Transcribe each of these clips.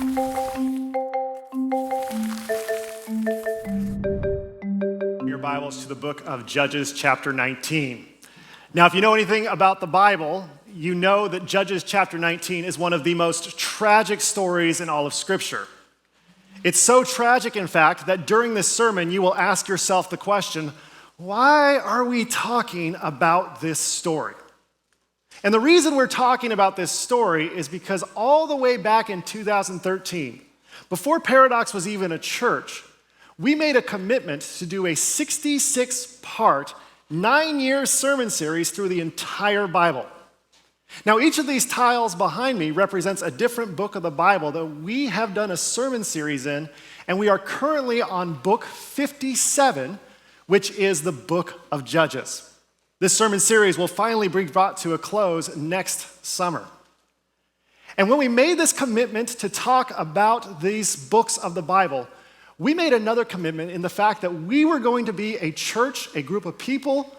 Your Bibles to the book of Judges chapter 19. Now, if you know anything about the Bible, you know that Judges chapter 19 is one of the most tragic stories in all of Scripture. It's so tragic, in fact, that during this sermon, you will ask yourself the question, why are we talking about this story? And the reason we're talking about this story is because all the way back in 2013, before Paradox was even a church, we made a commitment to do a 66-part, 9-year sermon series through the entire Bible. Now, each of these tiles behind me represents a different book of the Bible that we have done a sermon series in, and we are currently on book 57, which is the book of Judges. This sermon series will finally be brought to a close next summer. And when we made this commitment to talk about these books of the Bible, we made another commitment in the fact that we were going to be a church, a group of people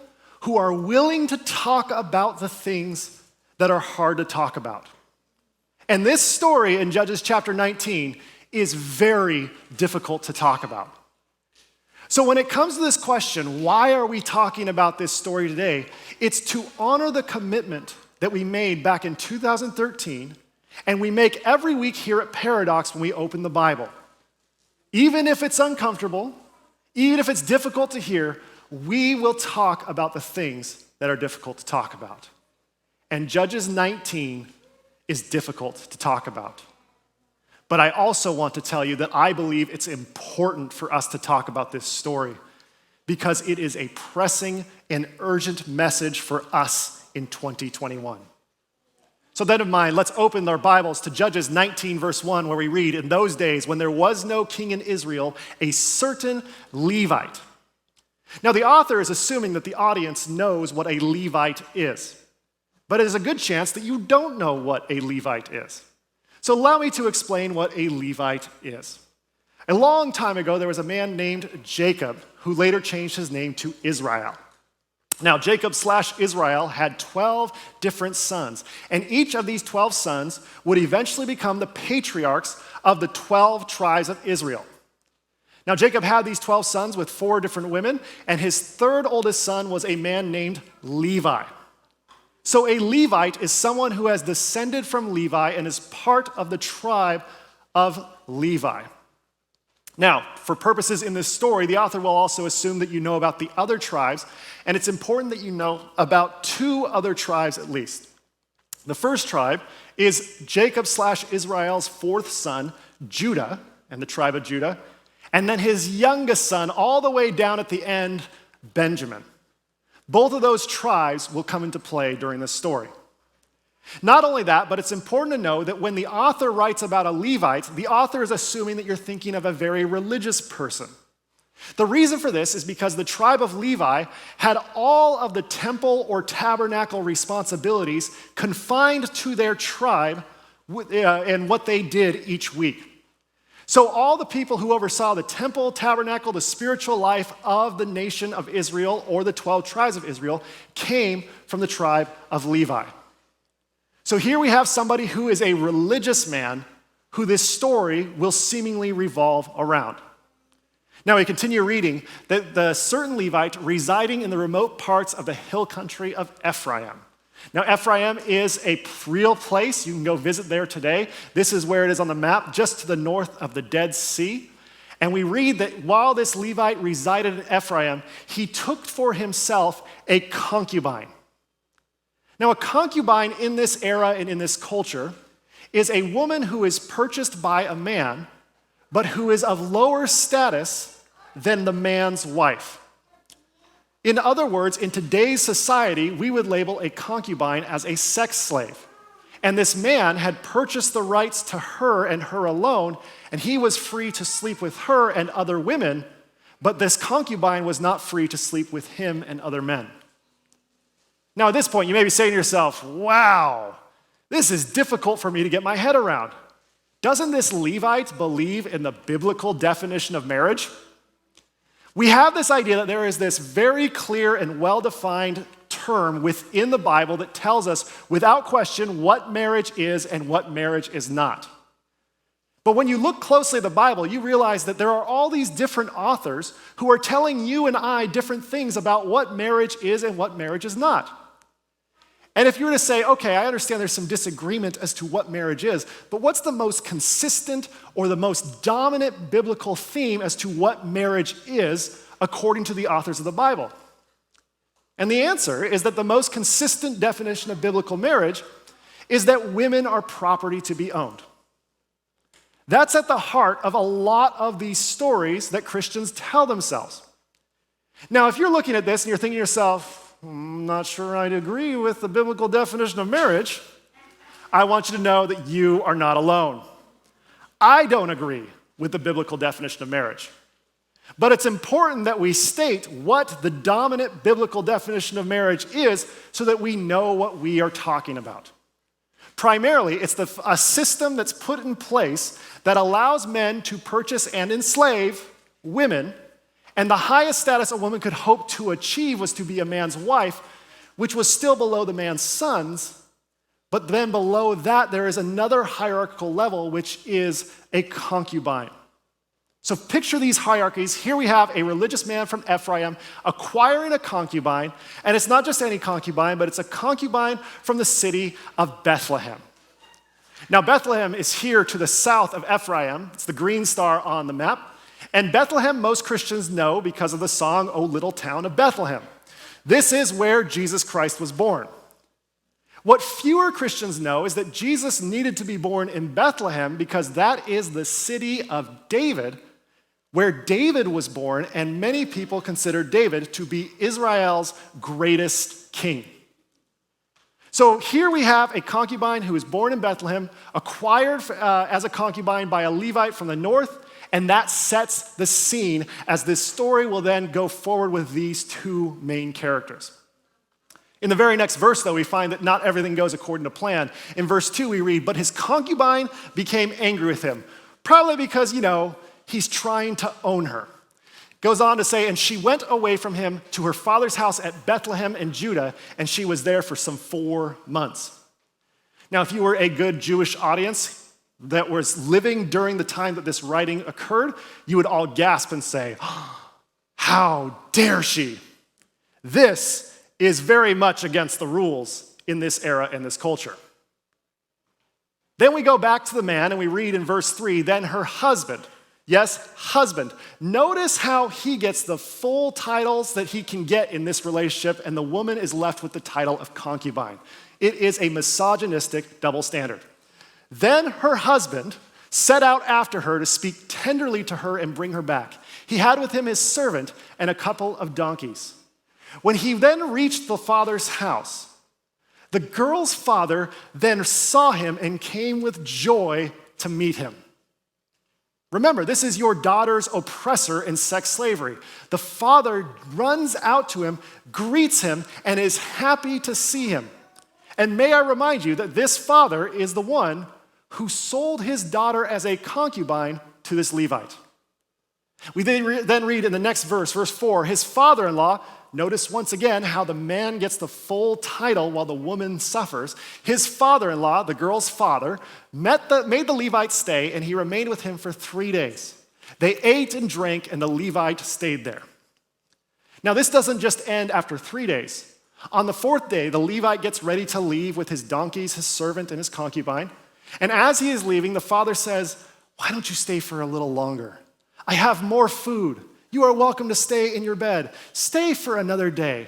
who are willing to talk about the things that are hard to talk about. And this story in Judges chapter 19 is very difficult to talk about. So when it comes to this question, why are we talking about this story today? It's to honor the commitment that we made back in 2013, and we make every week here at Paradox when we open the Bible. Even if it's uncomfortable, even if it's difficult to hear, we will talk about the things that are difficult to talk about. And Judges 19 is difficult to talk about. But I also want to tell you that I believe it's important for us to talk about this story because it is a pressing and urgent message for us in 2021. So then of mind, let's open our Bibles to Judges 19 verse 1 where we read, "In those days when there was no king in Israel, a certain Levite." Now the author is assuming that the audience knows what a Levite is. But it is a good chance that you don't know what a Levite is. So allow me to explain what a Levite is. A long time ago, there was a man named Jacob who later changed his name to Israel. Now, Jacob/Israel had 12 different sons, and each of these 12 sons would eventually become the patriarchs of the 12 tribes of Israel. Now, Jacob had these 12 sons with 4 different women, and his third oldest son was a man named Levi. So a Levite is someone who has descended from Levi and is part of the tribe of Levi. Now, for purposes in this story, the author will also assume that you know about the other tribes, and it's important that you know about 2 other tribes at least. The first tribe is Jacob/Israel's 4th son, Judah, and the tribe of Judah, and then his youngest son, all the way down at the end, Benjamin. Both of those tribes will come into play during this story. Not only that, but it's important to know that when the author writes about a Levite, the author is assuming that you're thinking of a very religious person. The reason for this is because the tribe of Levi had all of the temple or tabernacle responsibilities confined to their tribe and what they did each week. So all the people who oversaw the temple, tabernacle, the spiritual life of the nation of Israel or the 12 tribes of Israel came from the tribe of Levi. So here we have somebody who is a religious man who this story will seemingly revolve around. Now we continue reading that the certain Levite residing in the remote parts of the hill country of Ephraim. Now, Ephraim is a real place. You can go visit there today. This is where it is on the map, just to the north of the Dead Sea. And we read that while this Levite resided in Ephraim, he took for himself a concubine. Now, a concubine in this era and in this culture is a woman who is purchased by a man, but who is of lower status than the man's wife. In other words, in today's society, we would label a concubine as a sex slave. And this man had purchased the rights to her and her alone, and he was free to sleep with her and other women, but this concubine was not free to sleep with him and other men. Now, at this point, you may be saying to yourself, wow, this is difficult for me to get my head around. Doesn't this Levite believe in the biblical definition of marriage? We have this idea that there is this very clear and well-defined term within the Bible that tells us without question what marriage is and what marriage is not. But when you look closely at the Bible, you realize that there are all these different authors who are telling you and I different things about what marriage is and what marriage is not. And if you were to say, okay, I understand there's some disagreement as to what marriage is, but what's the most consistent or the most dominant biblical theme as to what marriage is according to the authors of the Bible? And the answer is that the most consistent definition of biblical marriage is that women are property to be owned. That's at the heart of a lot of these stories that Christians tell themselves. Now, if you're looking at this and you're thinking to yourself, I'm not sure I'd agree with the biblical definition of marriage, I want you to know that you are not alone. I don't agree with the biblical definition of marriage. But it's important that we state what the dominant biblical definition of marriage is so that we know what we are talking about. Primarily, it's a system that's put in place that allows men to purchase and enslave women, and the highest status a woman could hope to achieve was to be a man's wife, which was still below the man's sons. But then below that, there is another hierarchical level, which is a concubine. So picture these hierarchies. Here we have a religious man from Ephraim acquiring a concubine, and it's not just any concubine, but it's a concubine from the city of Bethlehem. Now, Bethlehem is here to the south of Ephraim. It's the green star on the map. And Bethlehem, most Christians know because of the song, O Little Town of Bethlehem. This is where Jesus Christ was born. What fewer Christians know is that Jesus needed to be born in Bethlehem because that is the city of David, where David was born, and many people consider David to be Israel's greatest king. So here we have a concubine who was born in Bethlehem, acquired as a concubine by a Levite from the north, and that sets the scene as this story will then go forward with these two main characters. In the very next verse, though, we find that not everything goes according to plan. In verse 2, we read, "But his concubine became angry with him," probably because, he's trying to own her. Goes on to say, "And she went away from him to her father's house at Bethlehem in Judah, and she was there for some 4 months." Now, if you were a good Jewish audience that was living during the time that this writing occurred, you would all gasp and say, "How dare she?" This is very much against the rules in this era and this culture. Then we go back to the man and we read in verse 3, "Then her husband," yes, husband. Notice how he gets the full titles that he can get in this relationship, and the woman is left with the title of concubine. It is a misogynistic double standard. "Then her husband set out after her to speak tenderly to her and bring her back. He had with him his servant and a couple of donkeys. When he then reached the father's house, the girl's father then saw him and came with joy to meet him." Remember, this is your daughter's oppressor in sex slavery. The father runs out to him, greets him, and is happy to see him. And may I remind you that this father is the one who sold his daughter as a concubine to this Levite. We then read in the next verse, verse 4, "His father-in-law," notice once again how the man gets the full title while the woman suffers. "His father-in-law," the girl's father, made the Levite stay, and he remained with him for 3 days. They ate and drank, and the Levite stayed there. Now, this doesn't just end after 3 days. On the 4th day, the Levite gets ready to leave with his donkeys, his servant, and his concubine. And as he is leaving, the father says, "Why don't you stay for a little longer? I have more food. You are welcome to stay in your bed. Stay for another day."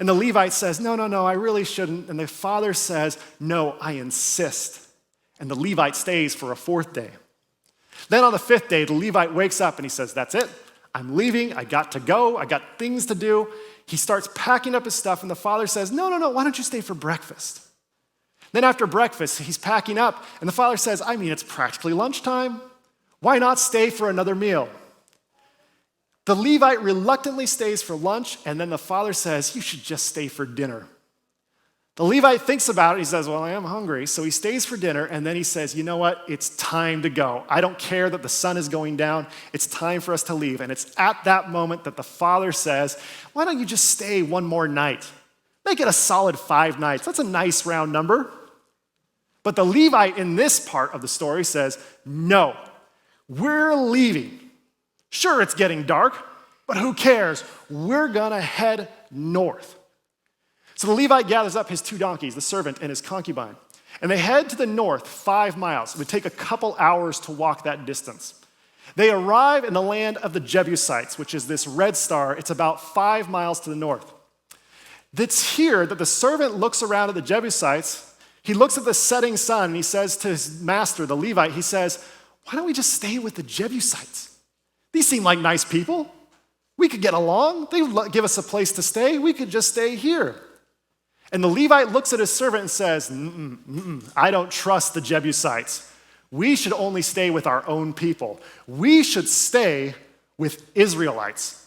And the Levite says, No, I really shouldn't. And the father says, "No, I insist." And the Levite stays for a 4th day. Then on the 5th day, the Levite wakes up and he says, "That's it. I'm leaving. I got to go. I got things to do." He starts packing up his stuff, and the father says, No, why don't you stay for breakfast? Then after breakfast, he's packing up, and the father says, It's practically lunchtime. Why not stay for another meal? The Levite reluctantly stays for lunch, and then the father says, "You should just stay for dinner." The Levite thinks about it. He says, "Well, I am hungry." So he stays for dinner, and then he says, "You know what? It's time to go. I don't care that the sun is going down. It's time for us to leave." And it's at that moment that the father says, "Why don't you just stay one more night? Make it a solid 5 nights. That's a nice round number." But the Levite in this part of the story says, no, we're leaving. Sure, it's getting dark, but who cares? We're gonna head north. So the Levite gathers up his 2 donkeys, the servant and his concubine, and they head to the north 5 miles. It would take a couple hours to walk that distance. They arrive in the land of the Jebusites, which is this red star. It's about 5 miles to the north. It's here that the servant looks around at the Jebusites. He looks at the setting sun, and he says to his master, the Levite, he says, why don't we just stay with the Jebusites? These seem like nice people. We could get along. They would give us a place to stay. We could just stay here. And the Levite looks at his servant and says, I don't trust the Jebusites. We should only stay with our own people. We should stay with Israelites.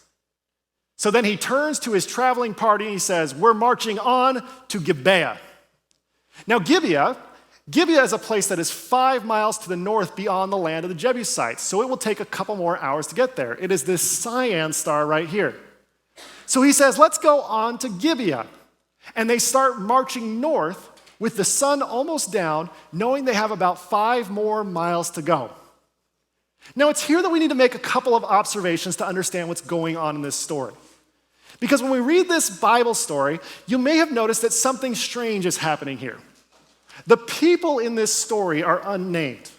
So then he turns to his traveling party and he says, we're marching on to Gibeah. Now Gibeah is a place that is 5 miles to the north beyond the land of the Jebusites. So it will take a couple more hours to get there. It is this cyan star right here. So he says, let's go on to Gibeah. And they start marching north with the sun almost down, knowing they have about 5 more miles to go. Now, it's here that we need to make a couple of observations to understand what's going on in this story. Because when we read this Bible story, you may have noticed that something strange is happening here. The people in this story are unnamed.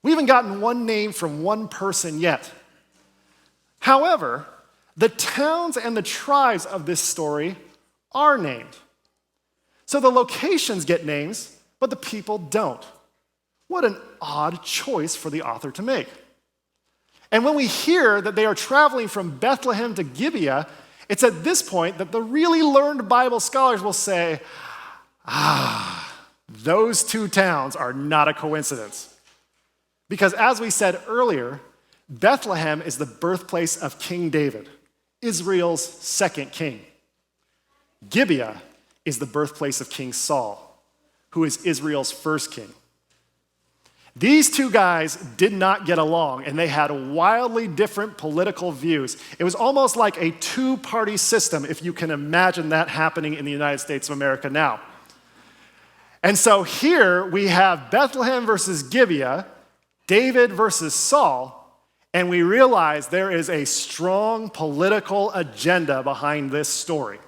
We haven't gotten one name from one person yet. However, the towns and the tribes of this story are named. So the locations get names, but the people don't. What an odd choice for the author to make. And when we hear that they are traveling from Bethlehem to Gibeah, it's at this point that the really learned Bible scholars will say, those 2 towns are not a coincidence. Because as we said earlier, Bethlehem is the birthplace of King David, Israel's 2nd king. Gibeah is the birthplace of King Saul, who is Israel's 1st king. These 2 guys did not get along, and they had wildly different political views. It was almost like a 2-party system, if you can imagine that happening in the United States of America now. And so here we have Bethlehem versus Gibeah, David versus Saul, and we realize there is a strong political agenda behind this story.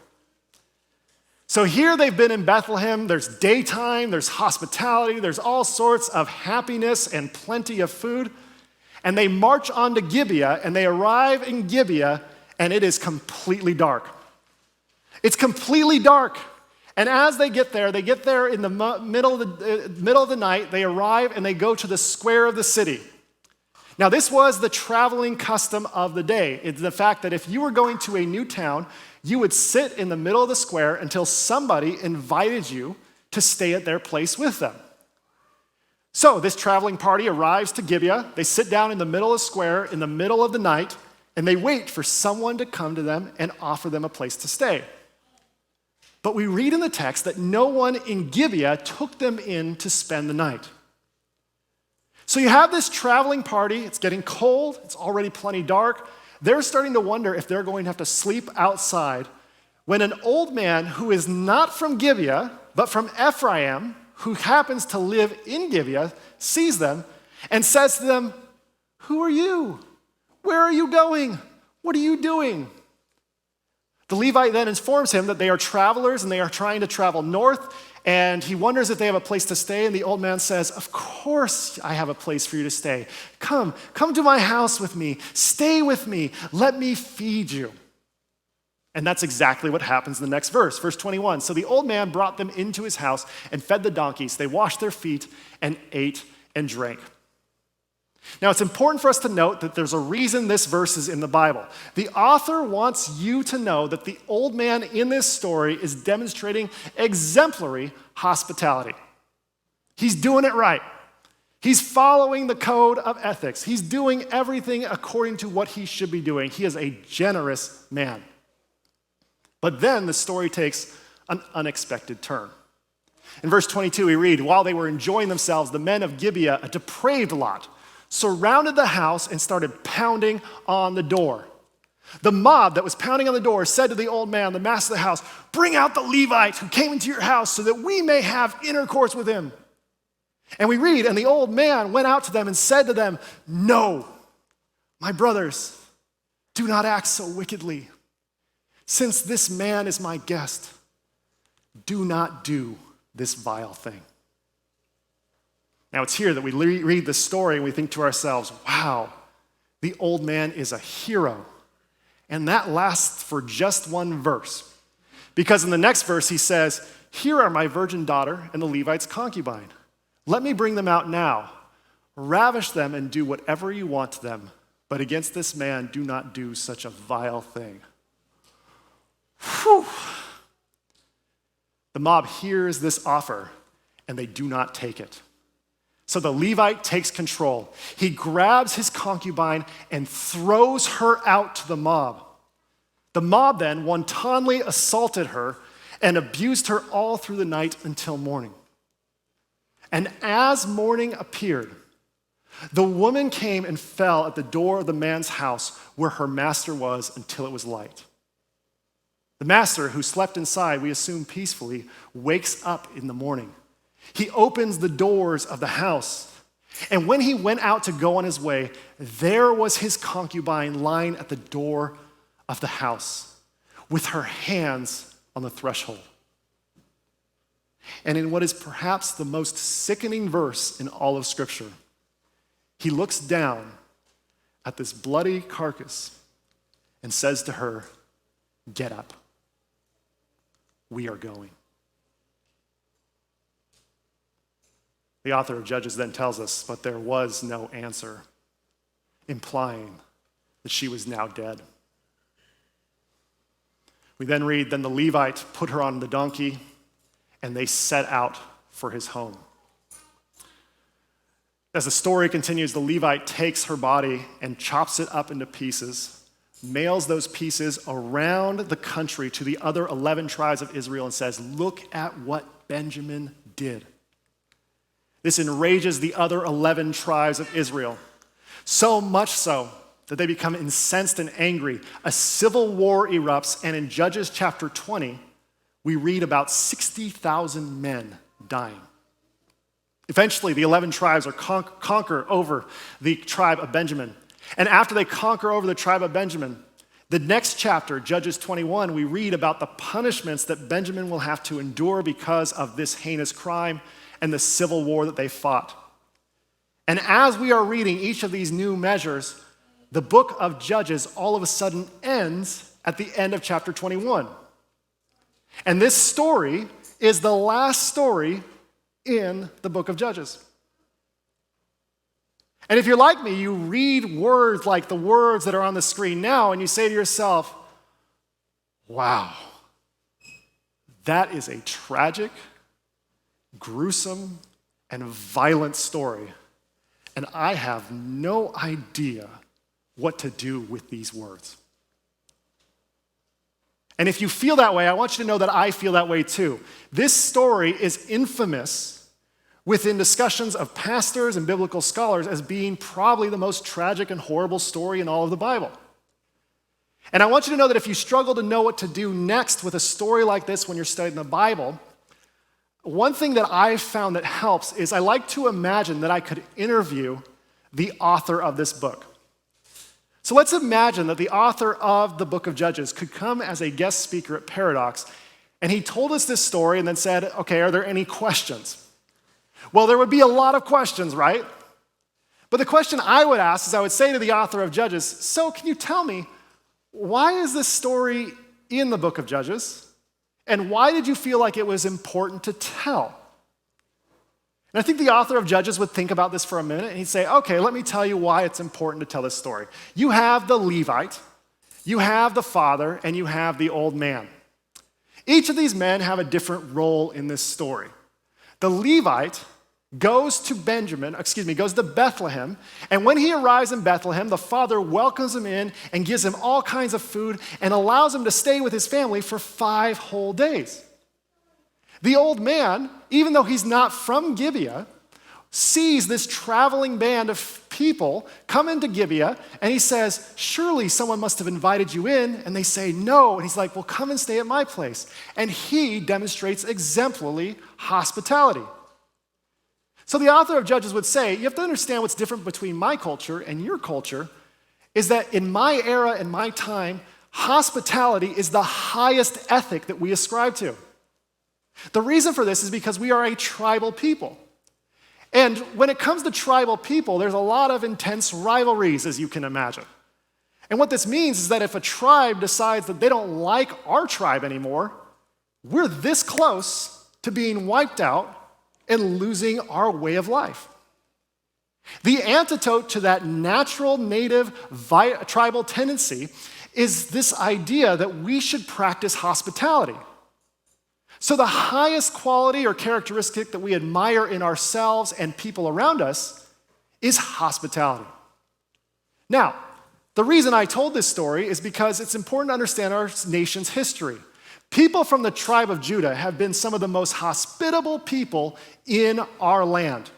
So here they've been in Bethlehem, there's daytime, there's hospitality, there's all sorts of happiness and plenty of food. And they march on to Gibeah, and they arrive in Gibeah, and it is completely dark. It's completely dark. And as they get there in the middle of the night, they arrive and they go to the square of the city. Now, this was the traveling custom of the day. It's the fact that if you were going to a new town, you would sit in the middle of the square until somebody invited you to stay at their place with them. So this traveling party arrives to Gibeah. They sit down in the middle of the square in the middle of the night, and they wait for someone to come to them and offer them a place to stay. But we read in the text that no one in Gibeah took them in to spend the night. So you have this traveling party. It's getting cold. It's already plenty dark. They're starting to wonder if they're going to have to sleep outside when an old man who is not from Gibeah, but from Ephraim, who happens to live in Gibeah, sees them and says to them, "Who are you? Where are you going? What are you doing?" The Levite then informs him that they are travelers and they are trying to travel north, and he wonders if they have a place to stay, and the old man says, "Of course I have a place for you to stay. Come to my house with me. Stay with me. Let me feed you." And that's exactly what happens in the next verse, verse 21. So the old man brought them into his house and fed the donkeys. They washed their feet and ate and drank. Now, it's important for us to note that there's a reason this verse is in the Bible. The author wants you to know that the old man in this story is demonstrating exemplary hospitality. He's doing it right. He's following the code of ethics. He's doing everything according to what he should be doing. He is a generous man. But then the story takes an unexpected turn. In verse 22, we read, "While they were enjoying themselves, the men of Gibeah, a depraved lot, surrounded the house and started pounding on the door. The mob that was pounding on the door said to the old man, the master of the house, 'Bring out the Levite who came into your house so that we may have intercourse with him.' And we read, and the old man went out to them and said to them, "No, my brothers, do not act so wickedly. Since this man is my guest, do not do this vile thing." Now it's here that we read the story and we think to ourselves, wow, the old man is a hero. And that lasts for just one verse. Because in the next verse he says, "Here are my virgin daughter and the Levite's concubine. Let me bring them out now. Ravish them and do whatever you want to them. But against this man, do not do such a vile thing." Whew. The mob hears this offer and they do not take it. So the Levite takes control. He grabs his concubine and throws her out to the mob. The mob then wantonly assaulted her and abused her all through the night until morning. And as morning appeared, the woman came and fell at the door of the man's house where her master was until it was light. The master, who slept inside, we assume peacefully, wakes up in the morning. He opens the doors of the house, and when he went out to go on his way, there was his concubine lying at the door of the house with her hands on the threshold. And in what is perhaps the most sickening verse in all of Scripture, he looks down at this bloody carcass and says to her, "Get up. We are going." The author of Judges then tells us, but there was no answer, implying that she was now dead. We then read, then the Levite put her on the donkey, and they set out for his home. As the story continues, the Levite takes her body and chops it up into pieces, mails those pieces around the country to the other 11 tribes of Israel and says, "Look at what Benjamin did." This enrages the other 11 tribes of Israel, so much so that they become incensed and angry. A civil war erupts, and in Judges chapter 20, we read about 60,000 men dying. Eventually, the 11 tribes are conquer over the tribe of Benjamin. And after they conquer over the tribe of Benjamin, the next chapter, Judges 21, we read about the punishments that Benjamin will have to endure because of this heinous crime and the civil war that they fought. And as we are reading each of these new measures, the book of Judges all of a sudden ends at the end of chapter 21. And this story is the last story in the book of Judges. And if you're like me, you read words like the words that are on the screen now, and you say to yourself, wow, that is a tragic, gruesome, and violent story. And I have no idea what to do with these words. And if you feel that way, I want you to know that I feel that way too. This story is infamous within discussions of pastors and biblical scholars as being probably the most tragic and horrible story in all of the Bible. And I want you to know that if you struggle to know what to do next with a story like this when you're studying the Bible, one thing that I've found that helps is I like to imagine that I could interview the author of this book. So let's imagine that the author of the book of Judges could come as a guest speaker at Paradox, and he told us this story and then said, okay, are there any questions? Well, there would be a lot of questions, right? But the question I would ask is I would say to the author of Judges, so can you tell me, why is this story in the book of Judges? And why did you feel like it was important to tell? And I think the author of Judges would think about this for a minute, and he'd say, okay, let me tell you why it's important to tell this story. You have the Levite, you have the father, and you have the old man. Each of these men have a different role in this story. The Levite goes to Bethlehem, and when he arrives in Bethlehem, the father welcomes him in and gives him all kinds of food and allows him to stay with his family for 5 whole days. The old man, even though he's not from Gibeah, sees this traveling band of people come into Gibeah, and he says, surely someone must have invited you in, and they say no, and he's like, well, come and stay at my place. And he demonstrates exemplary hospitality. So the author of Judges would say, you have to understand what's different between my culture and your culture is that in my era and my time, hospitality is the highest ethic that we ascribe to. The reason for this is because we are a tribal people. And when it comes to tribal people, there's a lot of intense rivalries, as you can imagine. And what this means is that if a tribe decides that they don't like our tribe anymore, we're this close to being wiped out and losing our way of life. The antidote to that natural native tribal tendency is this idea that we should practice hospitality. So the highest quality or characteristic that we admire in ourselves and people around us is hospitality. Now, the reason I told this story is because it's important to understand our nation's history. People from the tribe of Judah have been some of the most hospitable people in our land.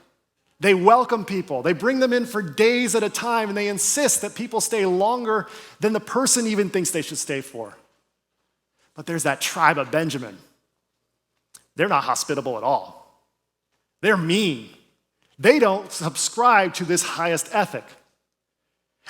They welcome people. They bring them in for days at a time, and they insist that people stay longer than the person even thinks they should stay for. But there's that tribe of Benjamin. They're not hospitable at all. They're mean. They don't subscribe to this highest ethic.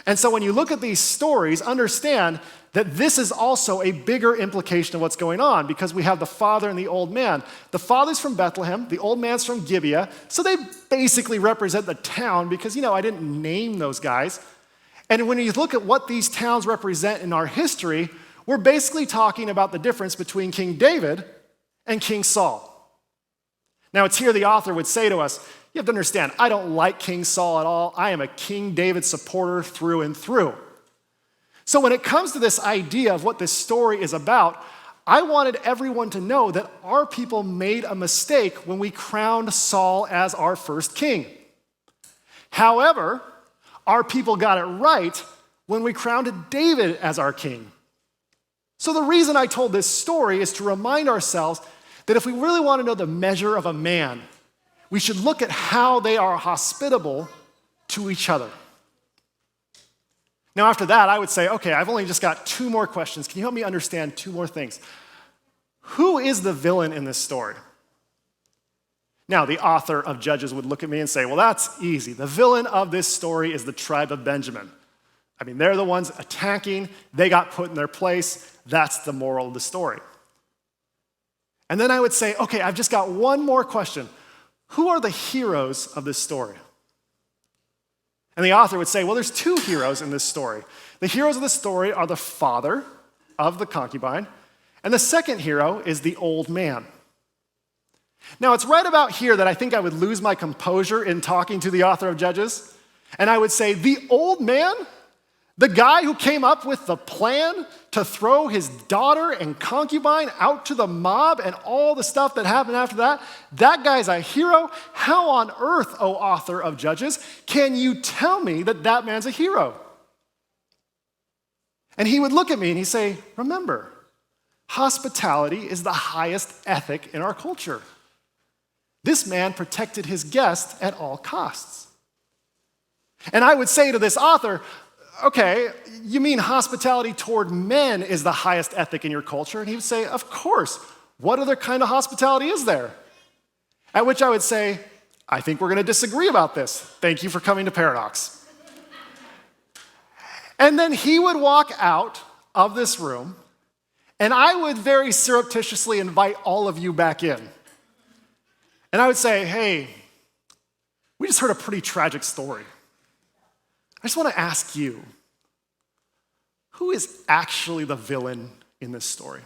And so when you look at these stories, understand that this is also a bigger implication of what's going on because we have the father and the old man. The father's from Bethlehem, the old man's from Gibeah, so they basically represent the town because, I didn't name those guys. And when you look at what these towns represent in our history, we're basically talking about the difference between King David and King Saul. Now, it's here the author would say to us, you have to understand, I don't like King Saul at all. I am a King David supporter through and through. So when it comes to this idea of what this story is about, I wanted everyone to know that our people made a mistake when we crowned Saul as our first king. However, our people got it right when we crowned David as our king. So the reason I told this story is to remind ourselves that if we really want to know the measure of a man, we should look at how they are hospitable to each other. Now, after that, I would say, okay, I've only just got 2 more questions. Can you help me understand 2 more things? Who is the villain in this story? Now, the author of Judges would look at me and say, well, that's easy. The villain of this story is the tribe of Benjamin. I mean, they're the ones attacking. They got put in their place. That's the moral of the story. And then I would say, okay, I've just got 1 more question. Who are the heroes of this story? And the author would say, well, there's 2 heroes in this story. The heroes of the story are the father of the concubine, and the second hero is the old man. Now, it's right about here that I think I would lose my composure in talking to the author of Judges, and I would say, the old man, the guy who came up with the plan to throw his daughter and concubine out to the mob and all the stuff that happened after that, that guy's a hero. How on earth, O author of Judges, can you tell me that that man's a hero? And he would look at me and he'd say, remember, hospitality is the highest ethic in our culture. This man protected his guest at all costs. And I would say to this author, okay, you mean hospitality toward men is the highest ethic in your culture? And he would say, of course. What other kind of hospitality is there? At which I would say, I think we're going to disagree about this. Thank you for coming to Paradox. And then he would walk out of this room, and I would very surreptitiously invite all of you back in. And I would say, hey, we just heard a pretty tragic story. I just want to ask you, who is actually the villain in this story?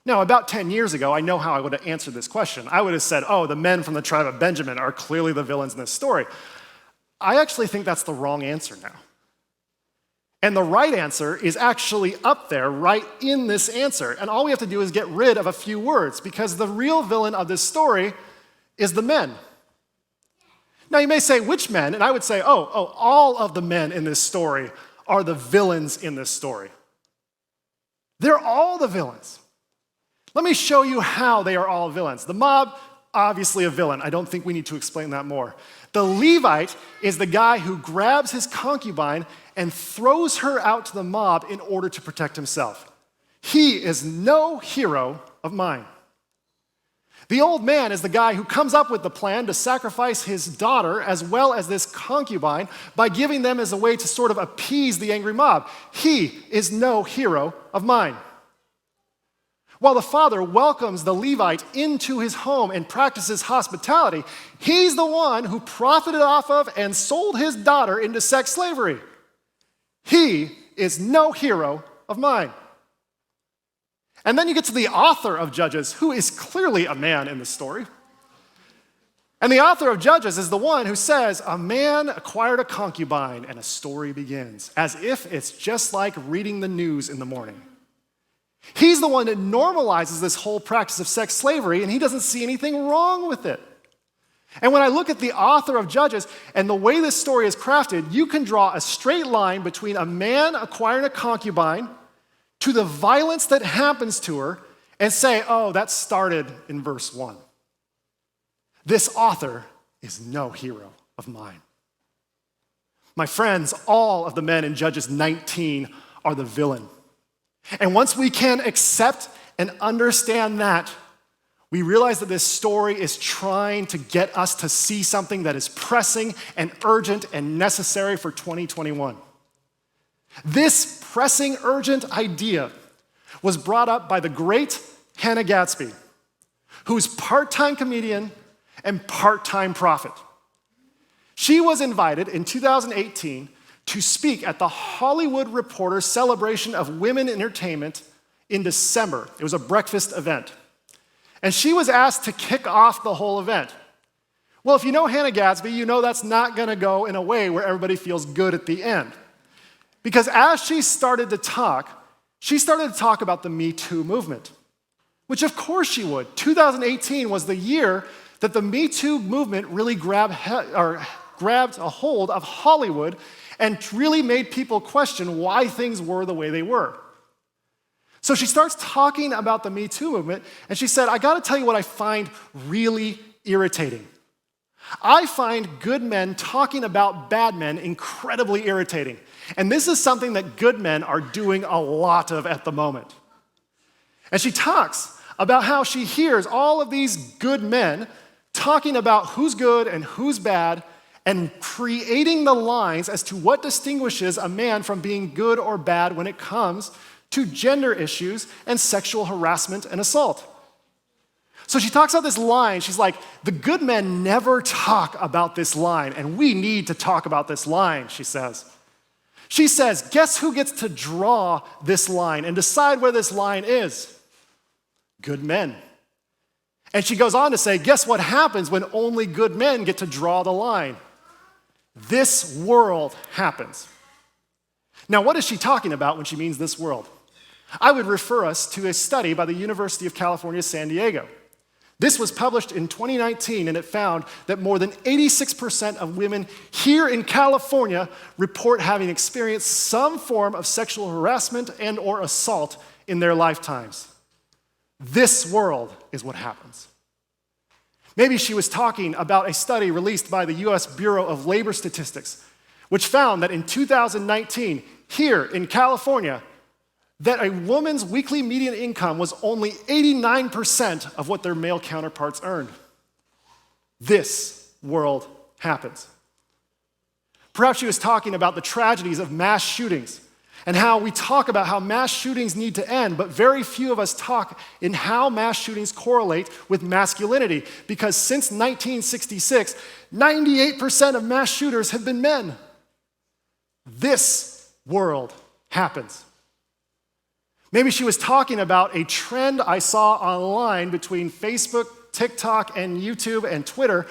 Now, about 10 years ago, I know how I would have answered this question. I would have said, oh, the men from the tribe of Benjamin are clearly the villains in this story. I actually think that's the wrong answer now. And the right answer is actually up there, right in this answer. And all we have to do is get rid of a few words, because the real villain of this story is the men. Now, you may say, which men? And I would say, all of the men in this story are the villains in this story. They're all the villains. Let me show you how they are all villains. The mob, obviously a villain. I don't think we need to explain that more. The Levite is the guy who grabs his concubine and throws her out to the mob in order to protect himself. He is no hero of mine. The old man is the guy who comes up with the plan to sacrifice his daughter as well as this concubine by giving them as a way to sort of appease the angry mob. He is no hero of mine. While the father welcomes the Levite into his home and practices hospitality, he's the one who profited off of and sold his daughter into sex slavery. He is no hero of mine. And then you get to the author of Judges, who is clearly a man in the story. And the author of Judges is the one who says, a man acquired a concubine, and a story begins, as if it's just like reading the news in the morning. He's the one that normalizes this whole practice of sex slavery, and he doesn't see anything wrong with it. And when I look at the author of Judges and the way this story is crafted, you can draw a straight line between a man acquiring a concubine to the violence that happens to her and say, oh, that started in verse 1. This author is no hero of mine. My friends, all of the men in Judges 19 are the villain. And once we can accept and understand that, we realize that this story is trying to get us to see something that is pressing and urgent and necessary for 2021. This pressing, urgent idea was brought up by the great Hannah Gadsby, who's part-time comedian and part-time prophet. She was invited in 2018 to speak at the Hollywood Reporter Celebration of Women in Entertainment in December. It was a breakfast event. And she was asked to kick off the whole event. Well, if you know Hannah Gadsby, you know that's not going to go in a way where everybody feels good at the end. Because as she started to talk about the Me Too movement, which of course she would. 2018 was the year that the Me Too movement really grabbed a hold of Hollywood and really made people question why things were the way they were. So she starts talking about the Me Too movement, and she said, I gotta tell you what I find really irritating. I find good men talking about bad men incredibly irritating. And this is something that good men are doing a lot of at the moment. And she talks about how she hears all of these good men talking about who's good and who's bad and creating the lines as to what distinguishes a man from being good or bad when it comes to gender issues and sexual harassment and assault. So she talks about this line. She's like, the good men never talk about this line, and we need to talk about this line, she says. She says, guess who gets to draw this line and decide where this line is? Good men. And she goes on to say, guess what happens when only good men get to draw the line? This world happens. Now, what is she talking about when she means this world? I would refer us to a study by the University of California, San Diego. This was published in 2019, and it found that more than 86% of women here in California report having experienced some form of sexual harassment and or assault in their lifetimes. This world is what happens. Maybe she was talking about a study released by the U.S. Bureau of Labor Statistics, which found that in 2019, here in California, that a woman's weekly median income was only 89% of what their male counterparts earned. This world happens. Perhaps she was talking about the tragedies of mass shootings and how we talk about how mass shootings need to end, but very few of us talk in how mass shootings correlate with masculinity, because since 1966, 98% of mass shooters have been men. This world happens. Maybe she was talking about a trend I saw online between Facebook, TikTok, and YouTube and Twitter,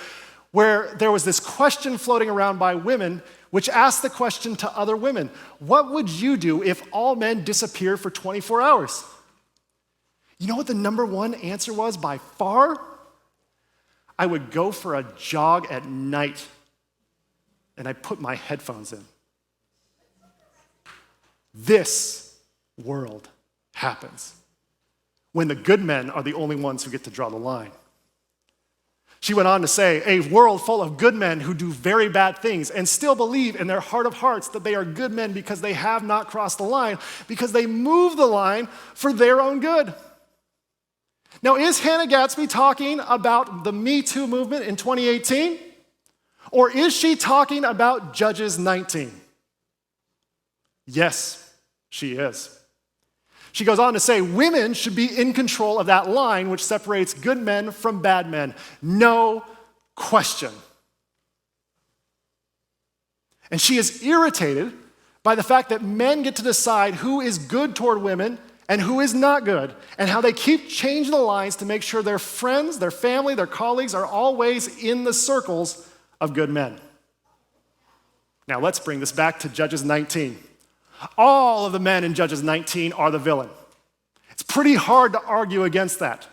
where there was this question floating around by women, which asked the question to other women, what would you do if all men disappeared for 24 hours? You know what the number one answer was by far? I would go for a jog at night, and I put my headphones in. This world happens when the good men are the only ones who get to draw the line. She went on to say, a world full of good men who do very bad things and still believe in their heart of hearts that they are good men because they have not crossed the line, because they move the line for their own good. Now, is Hannah Gadsby talking about the Me Too movement in 2018? Or is she talking about Judges 19? Yes, she is. She goes on to say, women should be in control of that line which separates good men from bad men. No question. And she is irritated by the fact that men get to decide who is good toward women and who is not good, and how they keep changing the lines to make sure their friends, their family, their colleagues are always in the circles of good men. Now let's bring this back to Judges 19. All of the men in Judges 19 are the villain. It's pretty hard to argue against that.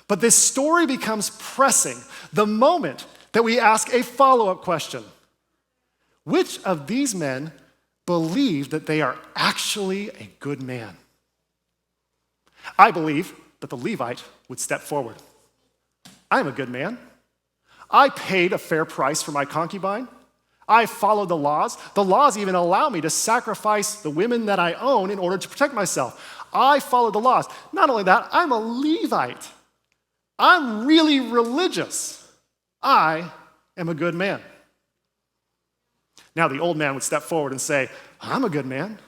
But this story becomes pressing the moment that we ask a follow-up question. Which of these men believe that they are actually a good man? I believe that the Levite would step forward. I'm a good man. I paid a fair price for my concubine. I followed the laws. The laws even allow me to sacrifice the women that I own in order to protect myself. I followed the laws. Not only that, I'm a Levite. I'm really religious. I am a good man. Now the old man would step forward and say, I'm a good man.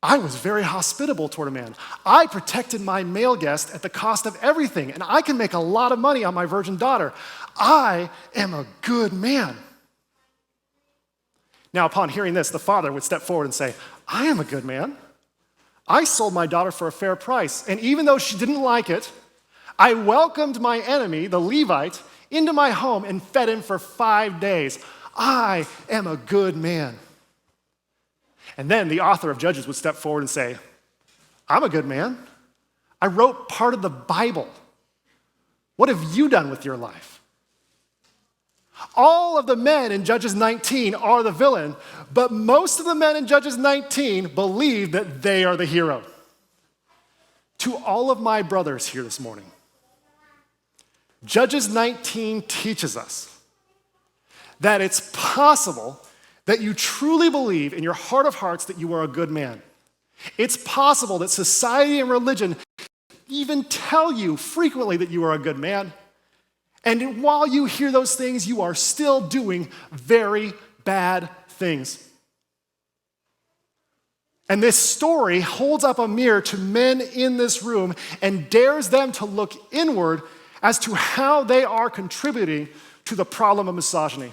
I was very hospitable toward a man. I protected my male guest at the cost of everything, and I can make a lot of money on my virgin daughter. I am a good man. Now, upon hearing this, the father would step forward and say, I am a good man. I sold my daughter for a fair price, and even though she didn't like it, I welcomed my enemy, the Levite, into my home and fed him for 5 days. I am a good man. And then the author of Judges would step forward and say, I'm a good man. I wrote part of the Bible. What have you done with your life? All of the men in Judges 19 are the villain, but most of the men in Judges 19 believe that they are the hero. To all of my brothers here this morning, Judges 19 teaches us that it's possible that you truly believe in your heart of hearts that you are a good man. It's possible that society and religion even tell you frequently that you are a good man. And while you hear those things, you are still doing very bad things. And this story holds up a mirror to men in this room and dares them to look inward as to how they are contributing to the problem of misogyny.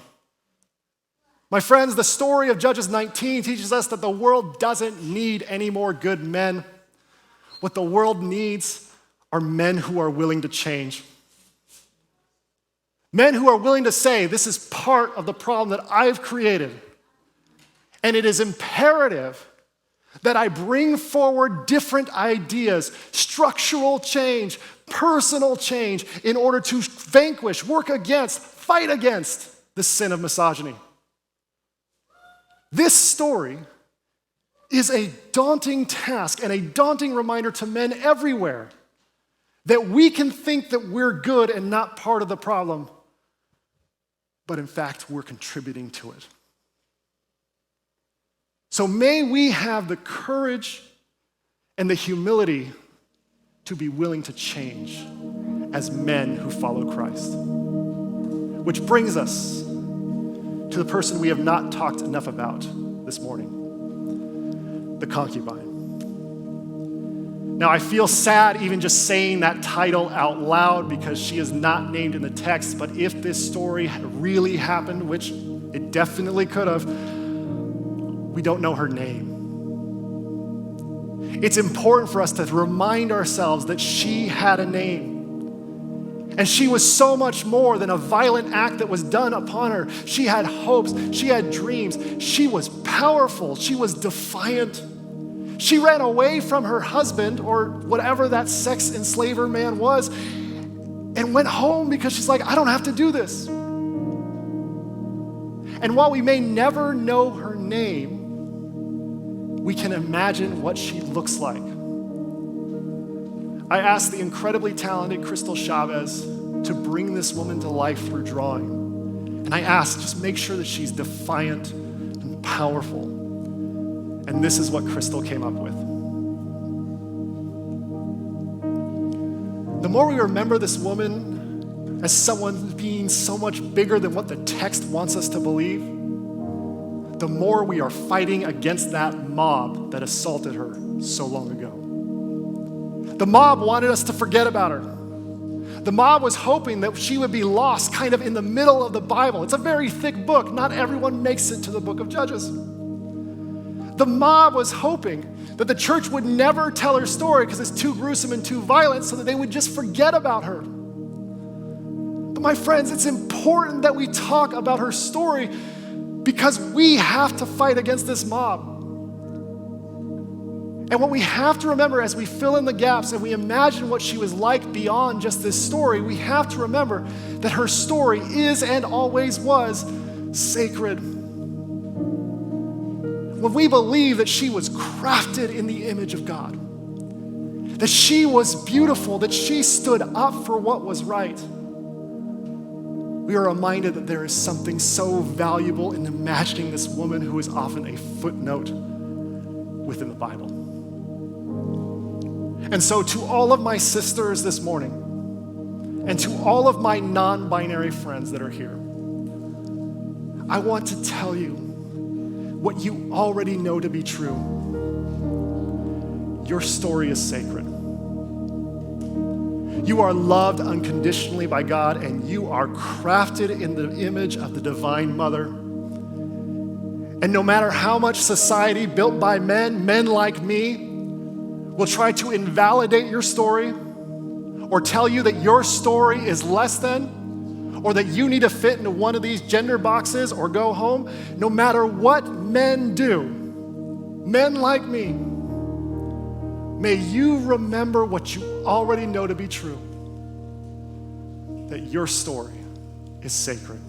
My friends, the story of Judges 19 teaches us that the world doesn't need any more good men. What the world needs are men who are willing to change. Men who are willing to say, this is part of the problem that I've created. And it is imperative that I bring forward different ideas, structural change, personal change, in order to vanquish, work against, fight against the sin of misogyny. This story is a daunting task and a daunting reminder to men everywhere that we can think that we're good and not part of the problem, but in fact, we're contributing to it. So may we have the courage and the humility to be willing to change as men who follow Christ. Which brings us to the person we have not talked enough about this morning, the concubine. Now, I feel sad even just saying that title out loud because she is not named in the text, but if this story had really happened, which it definitely could have, we don't know her name. It's important for us to remind ourselves that she had a name. And she was so much more than a violent act that was done upon her. She had hopes, she had dreams, she was powerful, she was defiant. She ran away from her husband, or whatever that sex enslaver man was, and went home because she's like, I don't have to do this. And while we may never know her name, we can imagine what she looks like. I asked the incredibly talented Crystal Chavez to bring this woman to life through drawing. And I asked, just make sure that she's defiant and powerful. And this is what Crystal came up with. The more we remember this woman as someone being so much bigger than what the text wants us to believe, the more we are fighting against that mob that assaulted her so long ago. The mob wanted us to forget about her. The mob was hoping that she would be lost kind of in the middle of the Bible. It's a very thick book. Not everyone makes it to the book of Judges. The mob was hoping that the church would never tell her story because it's too gruesome and too violent, so that they would just forget about her. But my friends, it's important that we talk about her story because we have to fight against this mob. And what we have to remember as we fill in the gaps and we imagine what she was like beyond just this story, we have to remember that her story is and always was sacred. When we believe that she was crafted in the image of God, that she was beautiful, that she stood up for what was right, we are reminded that there is something so valuable in imagining this woman who is often a footnote within the Bible. And so to all of my sisters this morning, and to all of my non-binary friends that are here, I want to tell you what you already know to be true. Your story is sacred. You are loved unconditionally by God, and you are crafted in the image of the Divine Mother. And no matter how much society built by men like me, will try to invalidate your story or tell you that your story is less than or that you need to fit into one of these gender boxes or go home, no matter what men do, men like me, may you remember what you already know to be true, that your story is sacred.